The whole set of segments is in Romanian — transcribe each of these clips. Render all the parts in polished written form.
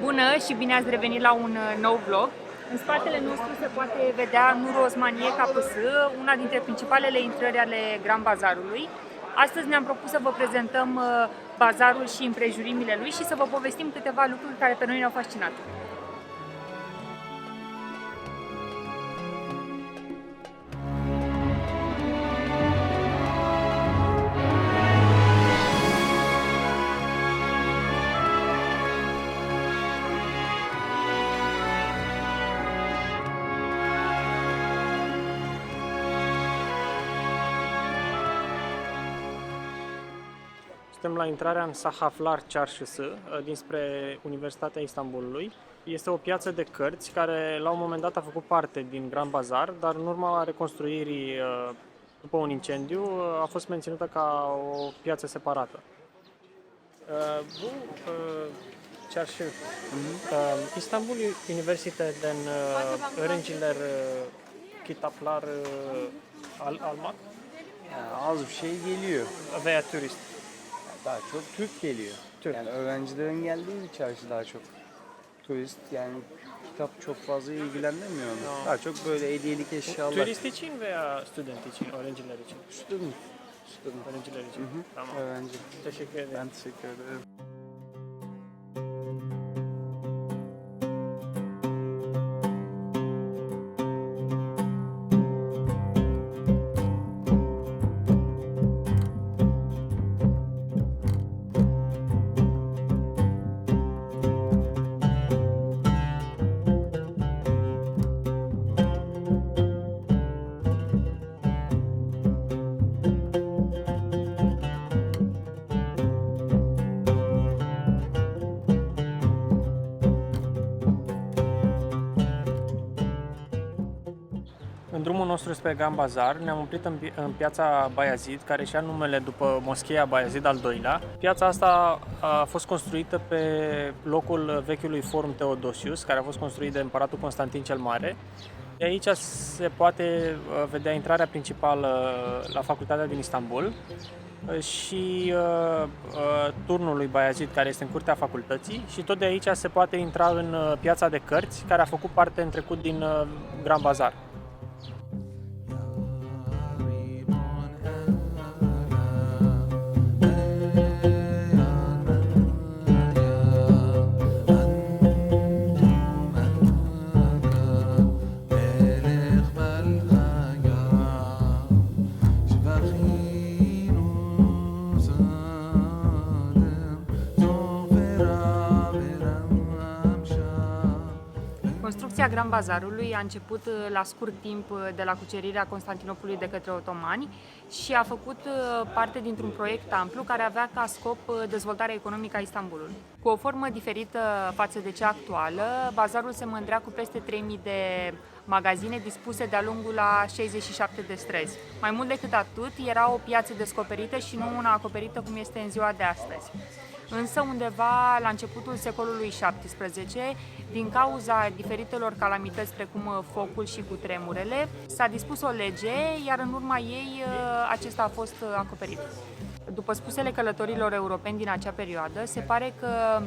Bună și bine ați revenit la un nou vlog. În spatele nostru se poate vedea Nuru Osmanie KPS, una dintre principalele intrări ale Grand Bazarului. Astăzi ne-am propus să vă prezentăm bazarul și împrejurimile lui și să vă povestim câteva lucruri care pe noi ne-au fascinat. Suntem la intrarea în Sahaflar Çarşısı, dinspre Universitatea Istanbulului. Este o piață de cărți care la un moment dat a făcut parte din Grand Bazar, dar în urma reconstruirii după un incendiu a fost menținută ca o piață separată. Bu çarşı, İstanbul Üniversitesi'nden öğrenciler kitaplar almak Az bir şey geliyor. veya turist. Daha çok Türk geliyor. Türk. Yani öğrencilerin geldiği bir çarşı daha çok. Turist yani kitap çok fazla ilgilendirmiyor onu. No. Daha çok böyle hediyelik eşyalar. Turist için veya student için, öğrenciler için? Student. Student. Öğrenciler için. Hı hı. Tamam. Öğrenci. Teşekkür ederim. Ben teşekkür ederim. În drumul nostru spre Grand Bazar ne-am oprit în piața Bayazid, care și-a numele după moscheea Bayazid al II-lea. Piața asta a fost construită pe locul vechiului Forum Theodosius, care a fost construit de împăratul Constantin cel Mare. De aici se poate vedea intrarea principală la facultatea din Istanbul și turnul lui Bayazid, care este în curtea facultății, și tot de aici se poate intra în piața de cărți, care a făcut parte în trecut din Grand Bazar. Construcția Grand Bazarului a început la scurt timp de la cucerirea Constantinopolului de către otomani și a făcut parte dintr-un proiect amplu care avea ca scop dezvoltarea economică a Istanbulului. Cu o formă diferită față de cea actuală, bazarul se mândrea cu peste 3000 de magazine dispuse de-a lungul a 67 de străzi. Mai mult decât atât, era o piață descoperită și nu una acoperită cum este în ziua de astăzi. Însă undeva la începutul secolului XVII, din cauza diferitelor calamități precum focul și cutremurele, s-a dispus o lege, iar în urma ei acesta a fost acoperit. După spusele călătorilor europeni din acea perioadă, se pare că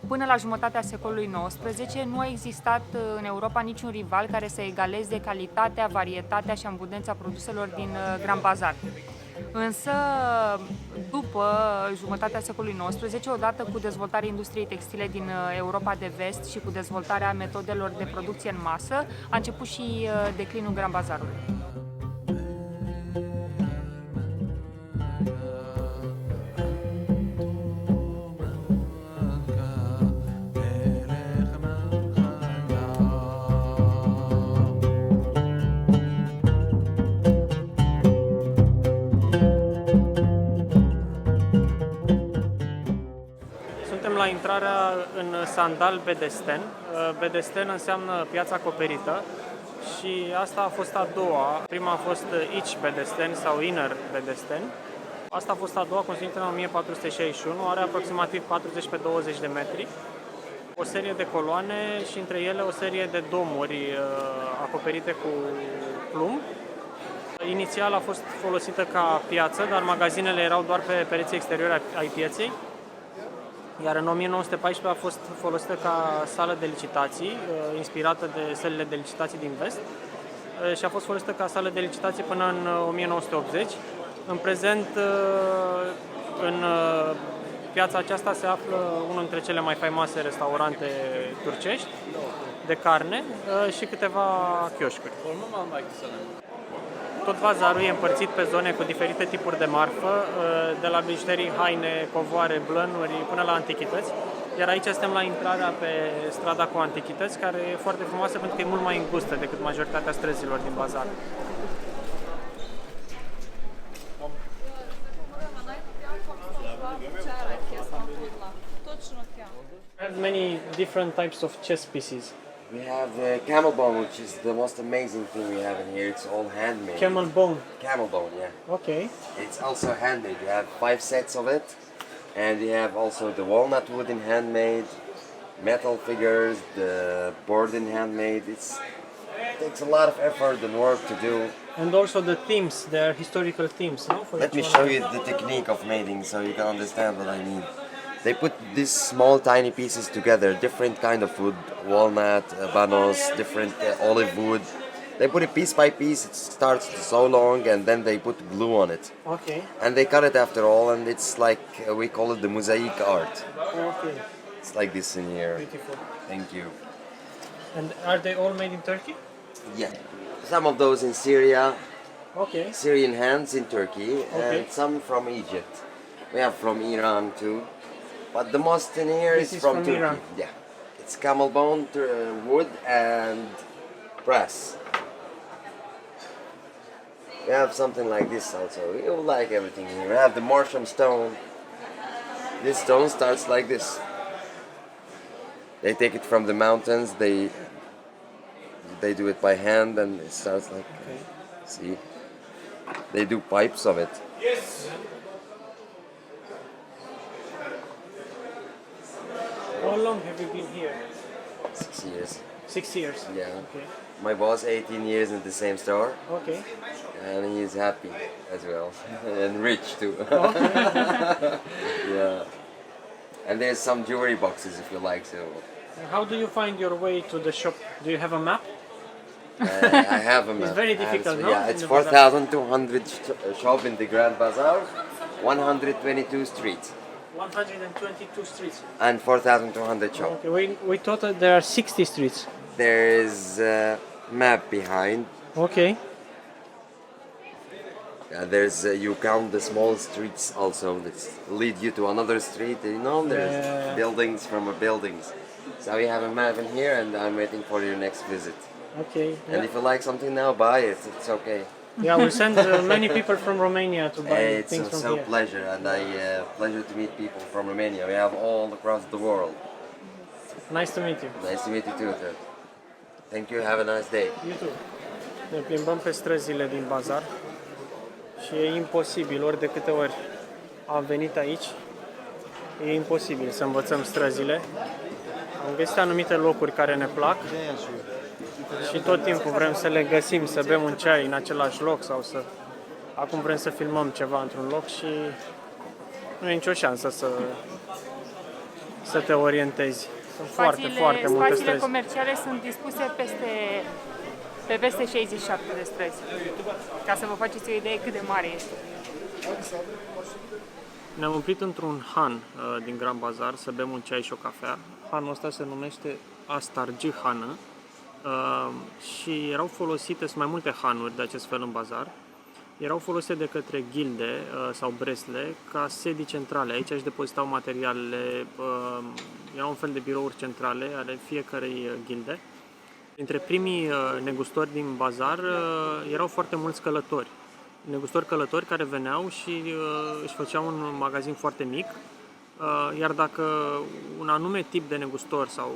până la jumătatea secolului XIX nu a existat în Europa niciun rival care să egaleze calitatea, varietatea și abundența produselor din Grand Bazar. Însă, după jumătatea secolului XIX, odată cu dezvoltarea industriei textile din Europa de Vest și cu dezvoltarea metodelor de producție în masă, a început și declinul Grand Bazarului. La intrarea în Sandal Bedesten. Bedesten înseamnă piața acoperită și asta a fost a doua. Prima a fost Iç Bedesten sau Inner Bedesten. Asta a fost a doua, construită în 1461, are aproximativ 40 pe 20 de metri. O serie de coloane și între ele o serie de domuri acoperite cu plumb. Inițial a fost folosită ca piață, dar magazinele erau doar pe pereții exteriori ai pieței. Iar în 1914 a fost folosită ca sală de licitații, inspirată de sălile de licitații din vest, și a fost folosită ca sală de licitații până în 1980. În prezent, în piața aceasta se află unul dintre cele mai faimoase restaurante turcești de carne și câteva chioșcuri. Tot bazarul e împărțit pe zone cu diferite tipuri de marfă, de la bijuterii, haine, covoare, blănuri, până la antichități. Iar aici suntem la intrarea pe strada cu antichități, care e foarte frumoasă pentru că e mult mai îngustă decât majoritatea străzilor din bazar. We have many different types of chess pieces. We have the camel bone, which is the most amazing thing we have in here. It's all handmade. Camel bone. Camel bone, yeah. Okay. It's also handmade. You have 5 sets of it, and you have also the walnut wood in handmade, metal figures, the board in handmade. It takes a lot of effort and work to do. And also the themes, they are historical themes, no? For Let me each show one. you the technique of mating so you can understand what I mean. They put these small tiny pieces together, different kind of wood, walnut, banos, different olive wood. They put it piece by piece, it starts so long and then they put glue on it. Okay. And they cut it after all and it's like, we call it the mosaic art. Okay. It's like this in here. Beautiful. Thank you. And are they all made in Turkey? Yeah. Some of those in Syria, Okay. Syrian hands in Turkey, Okay. and some from Egypt. We have from Iran too. But the most in here This is is from from Turkey. Iran. Yeah. It's camel bone, wood, and brass. We have something like this also. You like everything here. We have the Marsham stone. This stone starts like this. They take it from the mountains. They do it by hand, and it starts like. Okay. See, they do pipes of it. How long have you been here? 6 years. 6 years. Yeah. Okay. My boss 18 years in the same store, Okay. and he's happy as well, and rich too. Okay. Yeah. And there's some jewelry boxes if you like. So How do you find your way to the shop? Do you have a map? I have a map. very I have difficult, no? Yeah, it's In the bazaar. 4,200 shop in the Grand Bazaar, 122 streets, 122 streets. and 4,200 shop. Okay. We thought that there are 60 streets. There is a map behind. Okay. There's you count the small streets also that lead you to another street. You know, there's Yeah. buildings from a buildings. So we have a map in here, and I'm waiting for your next visit. Okay. And if you like something now, buy it. It's okay. Yeah, we send many people from Romania to buy It's things from so here. pleasure, and I pleasure to meet people from Romania. We have all across the world. Nice to meet you. Nice to meet you too, sir. Thank you. Have a nice day. You too. Ne plimbăm pe străzile din bazar și e imposibil, ori de câte ori am venit aici, e imposibil să învățăm străzile. Am găsit anumite locuri care ne plac și tot timpul vrem să le găsim, să bem un ceai în același loc sau să... Acum vrem să filmăm ceva într-un loc și nu e nicio șansă să te orientezi. Sunt foarte multe Spațiile străzi. comerciale sunt dispuse pe peste 67 de străzi, ca să vă faceți o idee cât de mare este. Ne-am oprit într-un han din Grand Bazar să bem un ceai și o cafea. Hanul ăsta se numește Astargı Hanı și erau folosite, sunt mai multe hanuri de acest fel în bazar, erau folosite de către gilde sau bresle ca sedii centrale. Aici își depozitau materialele, erau un fel de birouri centrale ale fiecărei gilde. Dintre primii negustori din bazar erau foarte mulți călători. Negustori călători care veneau și își făceau un magazin foarte mic, iar dacă un anume tip de negustor sau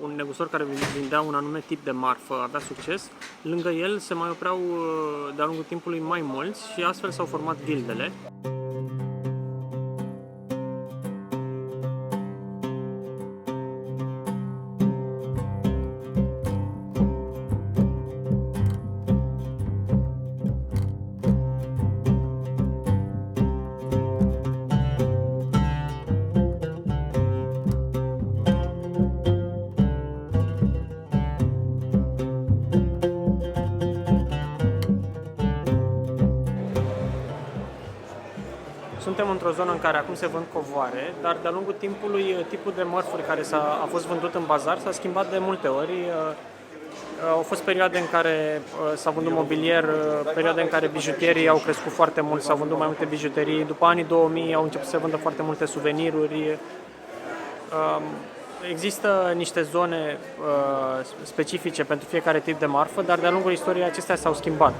un negustor care vindea un anume tip de marfă avea succes, lângă el se mai opreau de-a lungul timpului mai mulți și astfel s-au format gildele. Suntem într-o zonă în care acum se vând covoare, dar de-a lungul timpului tipul de mărfuri care a fost vândut în bazar s-a schimbat de multe ori. Au fost perioade în care s-a vândut mobilier, perioade în care bijutierii au crescut foarte mult, s-au vândut mai multe bijuterii. După anii 2000 au început să se vândă foarte multe suveniruri. Există niște zone specifice pentru fiecare tip de marfă, dar de-a lungul istoriei acestea s-au schimbat.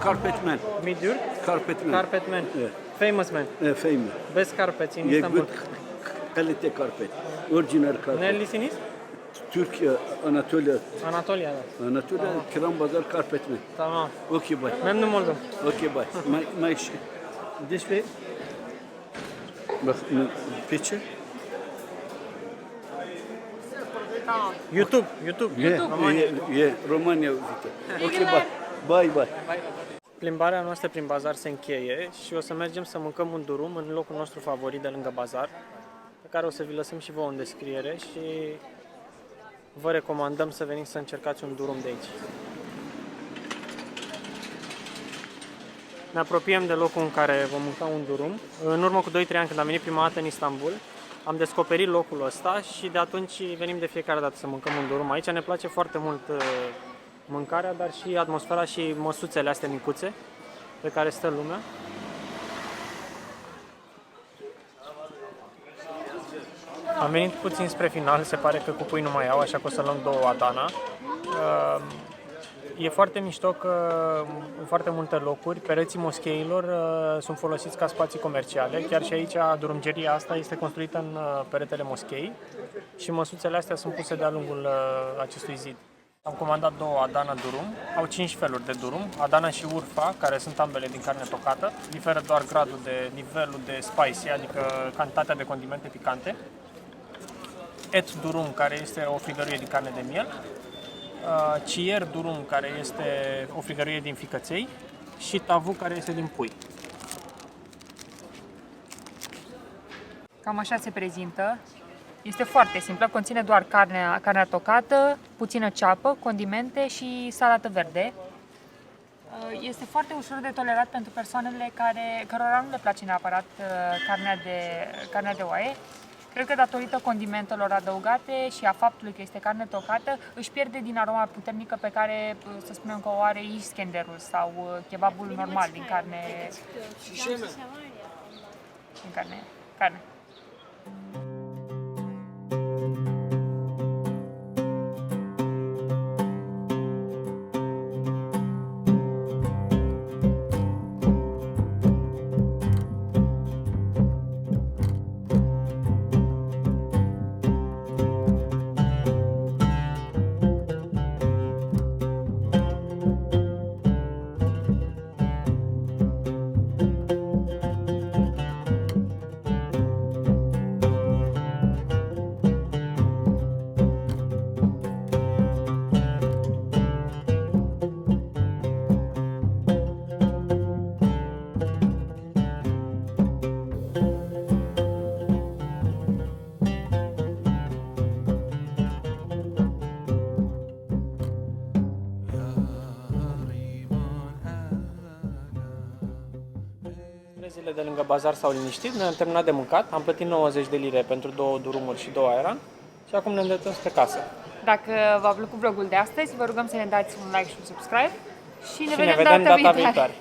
Carpet man. Midur? Carpet man. Carpet man. Yeah. Famous man. Famous. Best carpets in Yeah, Istanbul. good quality carpet. Original Ne carpet. lisiniz? Türkiye, Anatolia. Anatolia'da. Anatolia, Kiran Bazar carpet man. Tamam. Okay, bye. Memnun oldum. Okay, bye. My this way. Bak, picture. Tamam. YouTube. România. Yeah, Romania. Okay, bye. Bye. Plimbarea noastră prin bazar se încheie și o să mergem să mâncăm un durum în locul nostru favorit de lângă bazar, pe care o să vi lăsăm și vouă în descriere și vă recomandăm să veniți să încercați un durum de aici. Ne apropiem de locul în care vom mânca un durum. În urmă cu 2-3 ani, când am venit prima dată în Istanbul, am descoperit locul ăsta și de atunci venim de fiecare dată să mâncăm un durum aici. Ne place foarte mult mâncarea, dar și atmosfera și măsuțele astea micuțe pe care stă lumea. Am venit puțin spre final, se pare că cupui nu mai au, așa că o să luăm 2 Adana. E foarte mișto că în foarte multe locuri pereții moscheilor sunt folosiți ca spații comerciale. Chiar și aici durumgeria asta este construită în peretele moschei și măsuțele astea sunt puse de-a lungul acestui zid. Am comandat 2 Adana durum, au 5 feluri de durum, Adana și Urfa, care sunt ambele din carne tocată, diferă doar nivelul de spicy, adică cantitatea de condimente picante. Et durum, care este o frigăruie din carne de miel, Cier durum, care este o frigăruie din ficăței și tavu, care este din pui. Cam așa se prezintă. Este foarte simplă, conține doar carnea tocată, puțină ceapă, condimente și salată verde. Este foarte ușor de tolerat pentru persoanele cărora nu le place neapărat carnea de oaie. Cred că datorită condimentelor adăugate și a faptului că este carne tocată, își pierde din aroma puternică pe care, să spunem, că o are iskenderul sau kebabul normal din carne. Carne. Zile de lângă bazar s-au liniștit, ne-am terminat de mâncat, am plătit 90 de lire pentru 2 durumuri și 2 ayran și acum ne îndreptăm spre casă. Dacă v-a plăcut vlogul de astăzi, vă rugăm să ne dați un like și un subscribe și ne vedem data viitoare.